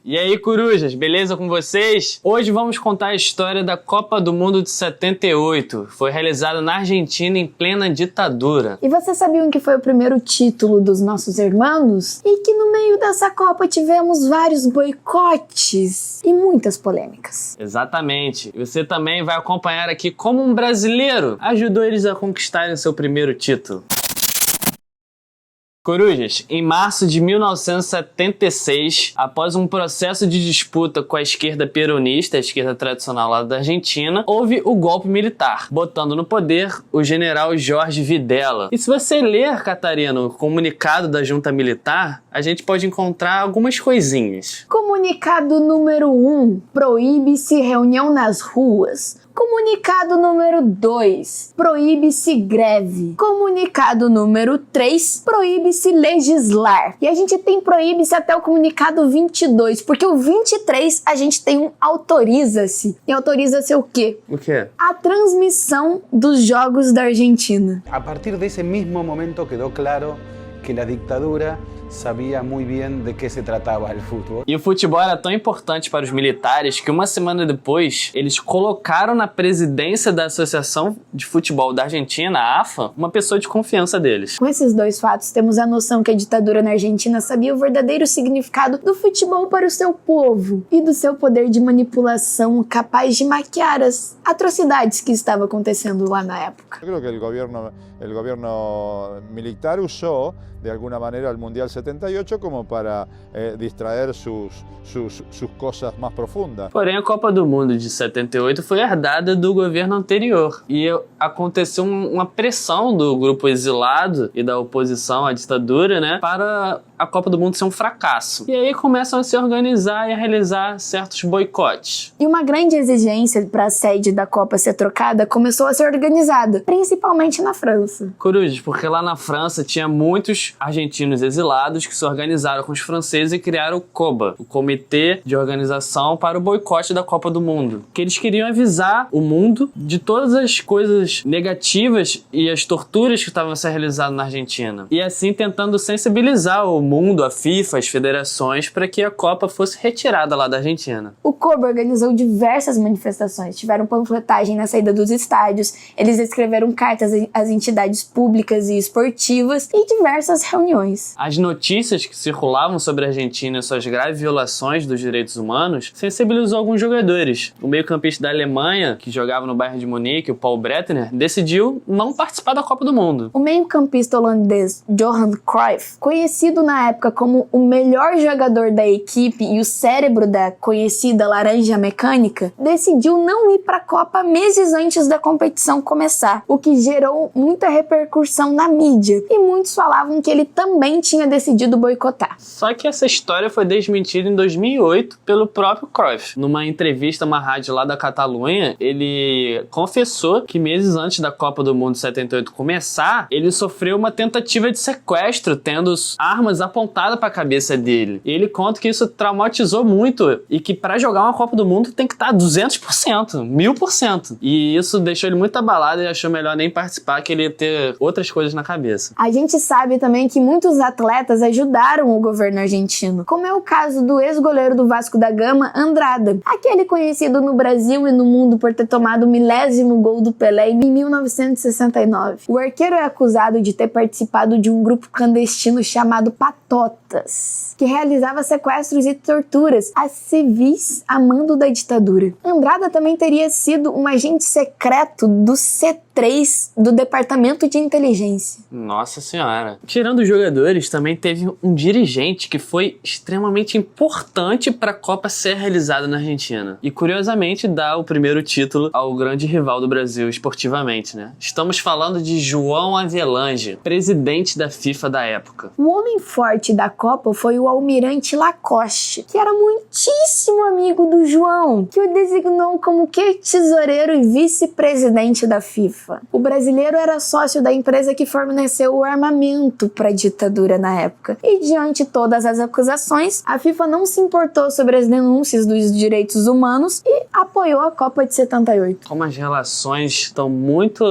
E aí, corujas, beleza com vocês? Hoje vamos contar a história da Copa do Mundo de 78. Foi realizada na Argentina em plena ditadura. E vocês sabiam que foi o primeiro título dos nossos irmãos? E que no meio dessa Copa tivemos vários boicotes e muitas polêmicas. Exatamente. E você também vai acompanhar aqui como um brasileiro ajudou eles a conquistarem seu primeiro título. Corujas, em março de 1976, após um processo de disputa com a esquerda peronista, a esquerda tradicional lá da Argentina, houve o golpe militar, botando no poder o general Jorge Videla. E se você ler, Catarina, o comunicado da junta militar, a gente pode encontrar algumas coisinhas. Comunicado número 1, proíbe-se reunião nas ruas. Comunicado número 2, proíbe-se greve. Comunicado número 3, proíbe-se legislar. E a gente tem proíbe-se até o comunicado 22, porque o 23 a gente tem um autoriza-se. E autoriza-se o quê? O quê? A transmissão dos jogos da Argentina. A partir desse mesmo momento quedou claro que a ditadura sabia muito bem de que se tratava o futebol. E o futebol era tão importante para os militares que uma semana depois eles colocaram na presidência da Associação de Futebol da Argentina, a AFA, uma pessoa de confiança deles. Com esses dois fatos, temos a noção que a ditadura na Argentina sabia o verdadeiro significado do futebol para o seu povo e do seu poder de manipulação capaz de maquiar as atrocidades que estavam acontecendo lá na época. Eu creo que o governo militar usou de alguma maneira o Mundial 78 como para distrair suas coisas mais profundas. Porém, a Copa do Mundo de 78 foi herdada do governo anterior e aconteceu uma pressão do grupo exilado e da oposição à ditadura, né, para a Copa do Mundo ser um fracasso. E aí começam a se organizar e a realizar certos boicotes. E uma grande exigência para a sede da Copa ser trocada começou a ser organizada, principalmente na França. Corujas, porque lá na França tinha muitos argentinos exilados que se organizaram com os franceses e criaram o COBA, o Comitê de Organização para o Boicote da Copa do Mundo, que eles queriam avisar o mundo de todas as coisas negativas e as torturas que estavam sendo realizadas na Argentina. E assim tentando sensibilizar o mundo, a FIFA, as federações, para que a Copa fosse retirada lá da Argentina. O COBA organizou diversas manifestações, tiveram panfletagem na saída dos estádios, eles escreveram cartas às entidades públicas e esportivas e diversas reuniões. As notícias que circulavam sobre a Argentina e suas graves violações dos direitos humanos sensibilizou alguns jogadores. O meio-campista da Alemanha, que jogava no Bayern de Munique, o Paul Breitner, decidiu não participar da Copa do Mundo. O meio-campista holandês Johan Cruyff, conhecido na época como o melhor jogador da equipe e o cérebro da conhecida Laranja Mecânica, decidiu não ir para a Copa meses antes da competição começar, o que gerou muita repercussão na mídia, e muitos falavam que ele também tinha decidido boicotar. Só que essa história foi desmentida em 2008 pelo próprio Cruyff. Numa entrevista a uma rádio lá da Catalunha, ele confessou que meses antes da Copa do Mundo 78 começar, ele sofreu uma tentativa de sequestro, tendo armas apontadas para a cabeça dele. E ele conta que isso traumatizou muito e que para jogar uma Copa do Mundo tem que estar 200%, 1000%. E isso deixou ele muito abalado e achou melhor nem participar, que ele ia ter outras coisas na cabeça. A gente sabe também que muitos atletas ajudaram o governo argentino, como é o caso do ex-goleiro do Vasco da Gama, Andrada, aquele conhecido no Brasil e no mundo por ter tomado o 1000º gol do Pelé em 1969. O arqueiro é acusado de ter participado de um grupo clandestino chamado Patotas, que realizava sequestros e torturas a civis a mando da ditadura. Andrada também teria sido um agente secreto do C3 do Departamento de Inteligência. Nossa Senhora. Tirando os jogadores, também teve um dirigente que foi extremamente importante para a Copa ser realizada na Argentina. E curiosamente dá o primeiro título ao grande rival do Brasil esportivamente, né? Estamos falando de João Avelange, presidente da FIFA da época. O homem forte da Copa foi o almirante Lacoste, que era muitíssimo amigo do João, que o designou como tesoureiro e vice-presidente da FIFA. O brasileiro era sócio da empresa que forneceu o armamento para a ditadura na época. E diante de todas as acusações, a FIFA não se importou sobre as denúncias dos direitos humanos e apoiou apoiou a Copa de 78. Como as relações estão muito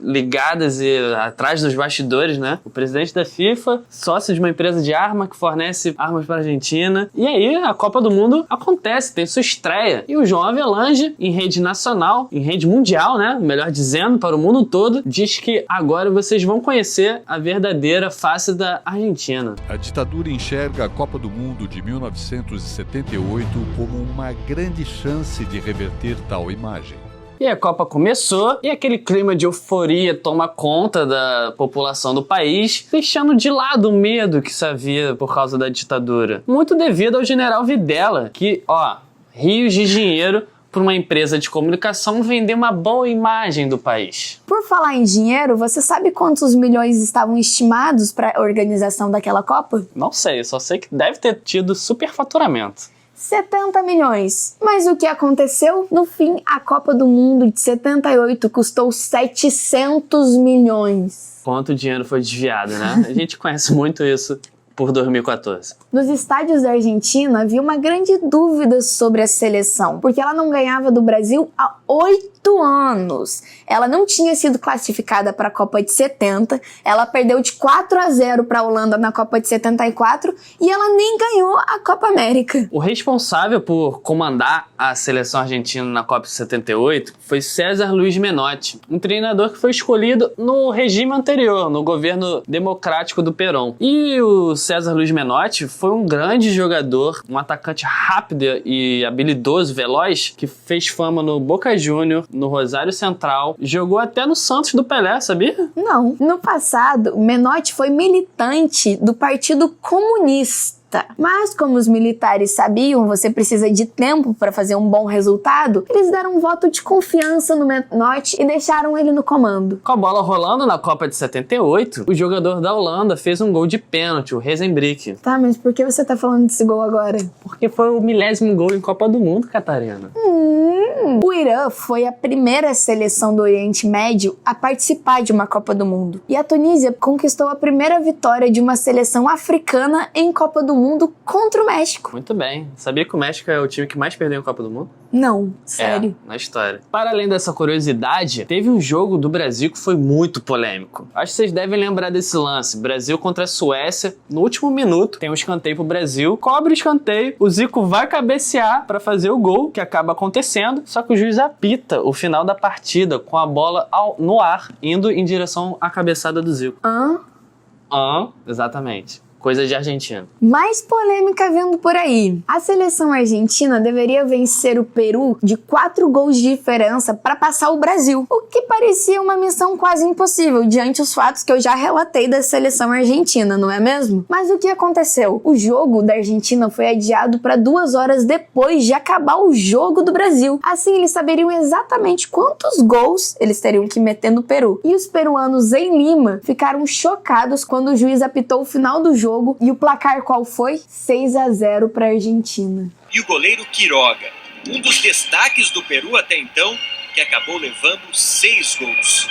ligadas e atrás dos bastidores, né? O presidente da FIFA, sócio de uma empresa de arma que fornece armas para a Argentina. E aí a Copa do Mundo acontece, tem sua estreia. E o João Avelange, em rede nacional, em rede mundial, né? Melhor dizendo, para o mundo todo, diz que agora vocês vão conhecer a verdadeira face da Argentina. A ditadura enxerga a Copa do Mundo de 1978 como uma grande chance de reverter tal imagem. E a Copa começou e aquele clima de euforia toma conta da população do país, deixando de lado o medo que se havia por causa da ditadura. Muito devido ao general Videla, que, rios de dinheiro para uma empresa de comunicação vender uma boa imagem do país. Por falar em dinheiro, você sabe quantos milhões estavam estimados para a organização daquela Copa? Não sei, só sei que deve ter tido superfaturamento. 70 milhões. Mas o que aconteceu? No fim, a Copa do Mundo de 78 custou 700 milhões. Quanto dinheiro foi desviado, né? A gente conhece muito isso por 2014. Nos estádios da Argentina havia uma grande dúvida sobre a seleção, porque ela não ganhava do Brasil há 8 anos. Ela não tinha sido classificada para a Copa de 70, ela perdeu de 4-0 para a Holanda na Copa de 74 e ela nem ganhou a Copa América. O responsável por comandar a seleção argentina na Copa de 78 foi César Luiz Menotti, um treinador que foi escolhido no regime anterior, no governo democrático do Perón. E o César Luiz Menotti foi um grande jogador, um atacante rápido e habilidoso, veloz, que fez fama no Boca Juniors, no Rosário Central, jogou até no Santos do Pelé, sabia? Não. No passado, Menotti foi militante do Partido Comunista. Mas como os militares sabiam, você precisa de tempo para fazer um bom resultado, eles deram um voto de confiança no Menotti e deixaram ele no comando. Com a bola rolando na Copa de 78, o jogador da Holanda fez um gol de pênalti, o Rezenbrink. Tá, mas por que você tá falando desse gol agora? Porque foi o 1000º gol em Copa do Mundo, Catarina. O Irã foi a primeira seleção do Oriente Médio a participar de uma Copa do Mundo. E a Tunísia conquistou a primeira vitória de uma seleção africana em Copa do Mundo contra o México. Muito bem. Sabia que o México é o time que mais perdeu em Copa do Mundo? Não, sério. Na história. Para além dessa curiosidade, teve um jogo do Brasil que foi muito polêmico. Acho que vocês devem lembrar desse lance. Brasil contra a Suécia. No último minuto, tem um escanteio pro Brasil. Cobre o escanteio, o Zico vai cabecear para fazer o gol, que acaba acontecendo. Só que o juiz apita o final da partida com a bola no ar, indo em direção à cabeçada do Zico. Exatamente. Coisa de Argentina. Mais polêmica vindo por aí. A seleção argentina deveria vencer o Peru de 4 gols de diferença para passar o Brasil, o que parecia uma missão quase impossível diante os fatos que eu já relatei da seleção argentina, não é mesmo? Mas o que aconteceu? O jogo da Argentina foi adiado para 2 horas depois de acabar o jogo do Brasil. Assim, eles saberiam exatamente quantos gols eles teriam que meter no Peru. E os peruanos em Lima ficaram chocados quando o juiz apitou o final do jogo. E o placar qual foi? 6-0 para a Argentina. E o goleiro Quiroga, um dos destaques do Peru até então, que acabou levando 6 gols.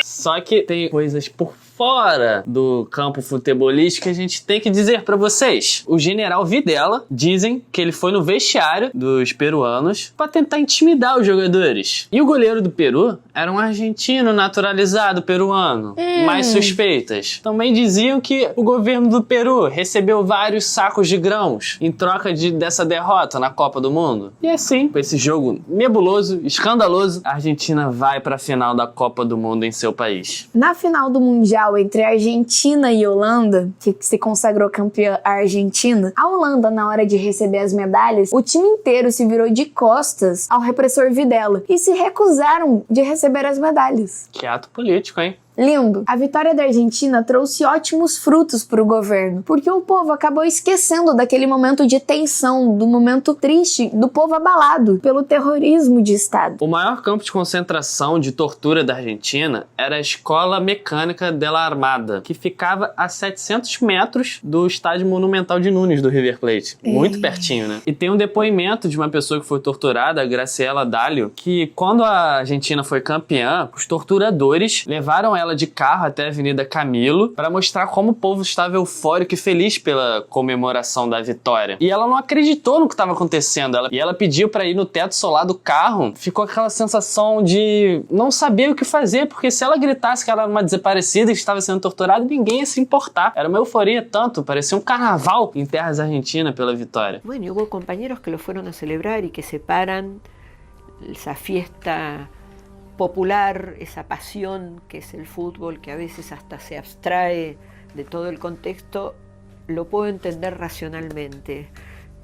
Só que tem coisas por fora do campo futebolístico que a gente tem que dizer pra vocês. O general Videla, dizem que ele foi no vestiário dos peruanos pra tentar intimidar os jogadores. E o goleiro do Peru era um argentino naturalizado peruano. Mais suspeitas. Também diziam que o governo do Peru recebeu vários sacos de grãos em troca dessa derrota na Copa do Mundo. E assim, com esse jogo nebuloso, escandaloso, a Argentina vai pra final da Copa do Mundo em seu país. Na final do Mundial entre Argentina e Holanda, que se consagrou campeã a Argentina, a Holanda, na hora de receber as medalhas, o time inteiro se virou de costas ao repressor Videla e se recusaram de receber as medalhas. Que ato político, hein? Lindo. A vitória da Argentina trouxe ótimos frutos para o governo, porque o povo acabou esquecendo daquele momento de tensão, do momento triste, do povo abalado pelo terrorismo de Estado. O maior campo de concentração de tortura da Argentina era a Escola Mecânica de la Armada, que ficava a 700 metros do estádio Monumental de Nunes do River Plate. Muito pertinho, né? E tem um depoimento de uma pessoa que foi torturada, a Graciela Dallio, que quando a Argentina foi campeã, os torturadores levaram ela ela de carro até a Avenida Camilo para mostrar como o povo estava eufórico e feliz pela comemoração da vitória. E ela não acreditou no que estava acontecendo. Ela pediu para ir no teto solar do carro. Ficou aquela sensação de não saber o que fazer, porque se ela gritasse que ela era uma desaparecida e estava sendo torturada, ninguém ia se importar. Era uma euforia tanto, parecia um carnaval em terras argentinas pela vitória. Bueno, hubo compañeros que lo fueron a celebrar y que separan esa fiesta popular, esa pasión que es el fútbol, que a veces hasta se abstrae de todo el contexto, lo puedo entender racionalmente,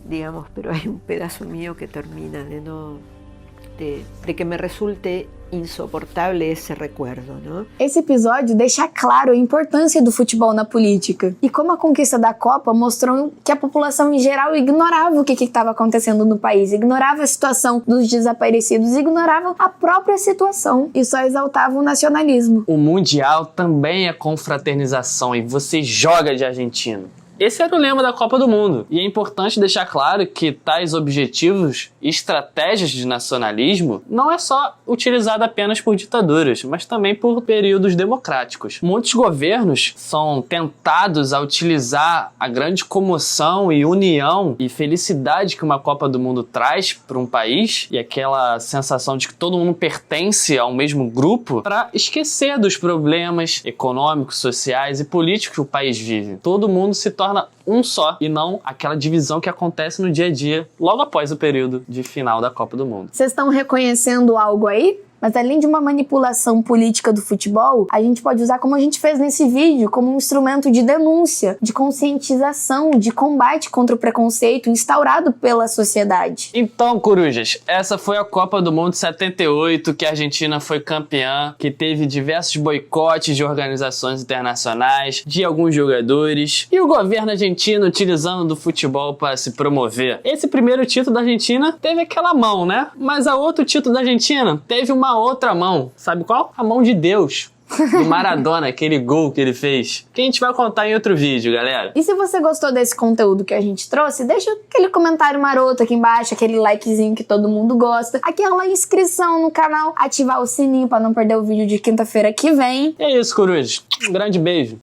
digamos, pero hay un pedazo mío que termina de que me resulte insuportável esse recuerdo, não? Esse episódio deixa claro a importância do futebol na política e como a conquista da Copa mostrou que a população em geral ignorava o que estava acontecendo no país, ignorava a situação dos desaparecidos, ignorava a própria situação e só exaltava o nacionalismo. O Mundial também é confraternização e você joga de argentino. Esse era o lema da Copa do Mundo, e é importante deixar claro que tais objetivos e estratégias de nacionalismo não é só utilizado apenas por ditaduras, mas também por períodos democráticos. Muitos governos são tentados a utilizar a grande comoção e união e felicidade que uma Copa do Mundo traz para um país, e aquela sensação de que todo mundo pertence ao mesmo grupo, para esquecer dos problemas econômicos, sociais e políticos que o país vive. Todo mundo se torna um só, e não aquela divisão que acontece no dia a dia, logo após o período de final da Copa do Mundo. Vocês estão reconhecendo algo aí? Mas além de uma manipulação política do futebol, a gente pode usar, como a gente fez nesse vídeo, como um instrumento de denúncia, de conscientização, de combate contra o preconceito instaurado pela sociedade. Então, corujas, essa foi a Copa do Mundo 78, que a Argentina foi campeã, que teve diversos boicotes de organizações internacionais, de alguns jogadores, e o governo argentino utilizando do futebol para se promover. Esse primeiro título da Argentina teve aquela mão, né? Mas a outro título da Argentina teve uma outra mão. Sabe qual? A mão de Deus. Do Maradona, aquele gol que ele fez. Que a gente vai contar em outro vídeo, galera. E se você gostou desse conteúdo que a gente trouxe, deixa aquele comentário maroto aqui embaixo, aquele likezinho que todo mundo gosta, aquela inscrição no canal, ativar o sininho pra não perder o vídeo de quinta-feira que vem. É isso, corujas. Um grande beijo.